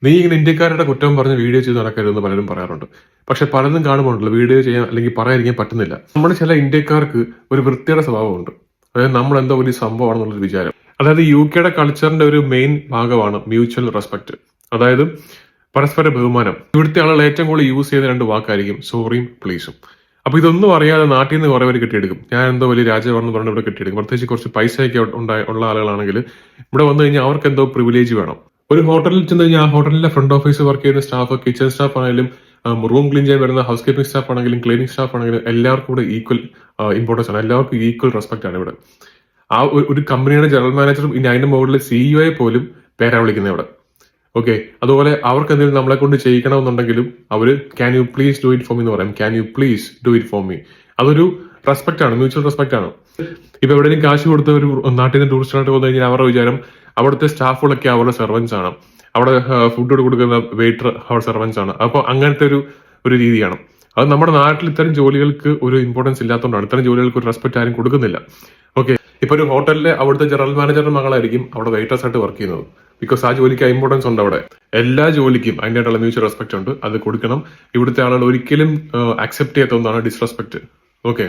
നീ ഇങ്ങനെ ഇന്ത്യക്കാരുടെ കുറ്റം പറഞ്ഞ് വീഡിയോ ചെയ്ത് നടക്കരുതെന്ന് പലരും പറയാറുണ്ട്. പക്ഷെ പലതും കാണുമ്പോഴല്ലോ വീഡിയോ ചെയ്യാൻ അല്ലെങ്കിൽ പറയാതിരിക്കാൻ പറ്റുന്നില്ല. നമ്മുടെ ചില ഇന്ത്യക്കാർക്ക് ഒരു വൃത്തിയുടെ സ്വഭാവമുണ്ട്. അതായത് നമ്മൾ എന്തോ വലിയ സംഭവമാണെന്നുള്ളൊരു വിചാരം. അതായത് UK കൾച്ചറിന്റെ ഒരു മെയിൻ ഭാഗമാണ് മ്യൂച്വൽ റെസ്പെക്ട്. അതായത് പരസ്പര ബഹുമാനം. ഇവിടുത്തെ ആളുകൾ ഏറ്റവും കൂടുതൽ യൂസ് ചെയ്യുന്ന രണ്ട് വാക്കായിരിക്കും സോറിയും പ്ലീസും. അപ്പൊ ഇതൊന്നും അറിയാതെ നാട്ടിൽ നിന്ന് കുറെ പേര് കെട്ടിയെടുക്കും. ഞാൻ എന്തോ വലിയ രാജാവാണെന്ന് പറഞ്ഞ് ഇവിടെ കെട്ടിയെടുക്കും. പ്രത്യേകിച്ച് കുറച്ച് പൈസയൊക്കെ ഉള്ള ആളുകളാണെങ്കിൽ ഇവിടെ വന്നു കഴിഞ്ഞാൽ അവർക്ക് എന്തോ പ്രിവിലേജ് വേണം. ഒരു ഹോട്ടലിൽ ചെന്ന് കഴിഞ്ഞാൽ ആ ഹോട്ടലിലെ ഫ്രണ്ട് ഓഫീസ് വർക്ക് ചെയ്യുന്ന സ്റ്റാഫ്, കിച്ചൺ സ്റ്റാഫ് ആണെങ്കിലും റൂം ക്ലീൻ ചെയ്യാൻ വരുന്ന ഹൗസ് കീപ്പിംഗ് സ്റ്റാഫ് ആണെങ്കിലും ക്ലീനിങ് സ്റ്റാഫ് ആണെങ്കിലും എല്ലാവർക്കും ഇവിടെ ഈക്വൽ ഇമ്പോർട്ടൻസ് ആണ്. എല്ലാവർക്കും ഈക്വൽ റെസ്പെക്ട് ആണ് ഇവിടെ. ആ ഒരു കമ്പനിയുടെ ജനറൽ മാനേജറും ഇനി അതിന്റെ മുകളിൽ CEO പോലും പേരാ വിളിക്കുന്നത് ഇവിടെ. ഓക്കെ, അതുപോലെ അവർക്ക് എന്തെങ്കിലും നമ്മളെ കൊണ്ട് ചെയ്യിക്കണമെന്നുണ്ടെങ്കിലും അവര് can you please do it for me എന്ന് പറയും. Can you please do it for me. അതൊരു റെസ്പെക്ട് ആണ്, മ്യൂച്വൽ റെസ്പെക്ട് ആണ്. ഇപ്പൊ എവിടെയെങ്കിലും കാശ് കൊടുത്ത ഒരു നാട്ടിൽ നിന്ന് ടൂറിസ്റ്റായിട്ട് വന്നു കഴിഞ്ഞാൽ അവരുടെ വിചാരം അവിടുത്തെ സ്റ്റാഫുകളൊക്കെ അവരുടെ സെർവൻസ് ആണ്, അവിടെ ഫുഡ് കൊടുക്കുന്ന വെയിറ്റർ അവരുടെ സെർവൻസ് ആണ്. അപ്പൊ അങ്ങനത്തെ ഒരു രീതിയാണ്. അത് നമ്മുടെ നാട്ടിൽ ഇത്തരം ജോലികൾക്ക് ഒരു ഇമ്പോർട്ടൻസ് ഇല്ലാത്തതുകൊണ്ടാണ് ഇത്തരം ജോലികൾക്ക് ഒരു റെസ്പെക്ട് ആരും കൊടുക്കുന്നില്ല. ഓക്കെ, ഇപ്പൊ ഒരു ഹോട്ടലിലെ അവിടുത്തെ ജനറൽ മാനേജറുടെ മകളായിരിക്കും അവിടെ വെയിറ്റേഴ്സ് ആയിട്ട് വർക്ക് ചെയ്യുന്നത്. ബിക്കോസ് ആ ജോലിക്ക് ഇമ്പോർട്ടൻസ് ഉണ്ട് അവിടെ. എല്ലാ ജോലിക്കും അതിൻ്റെതായിട്ടുള്ള മ്യൂച്വൽ റെസ്പെക്ട് ഉണ്ട്, അത് കൊടുക്കണം. ഇവിടുത്തെ ആളുകൾ ഒരിക്കലും അക്സെപ്റ്റ് ചെയ്യാത്ത ഒന്നാണ് ഡിസ്റെസ്പെക്ട്. ഓക്കെ.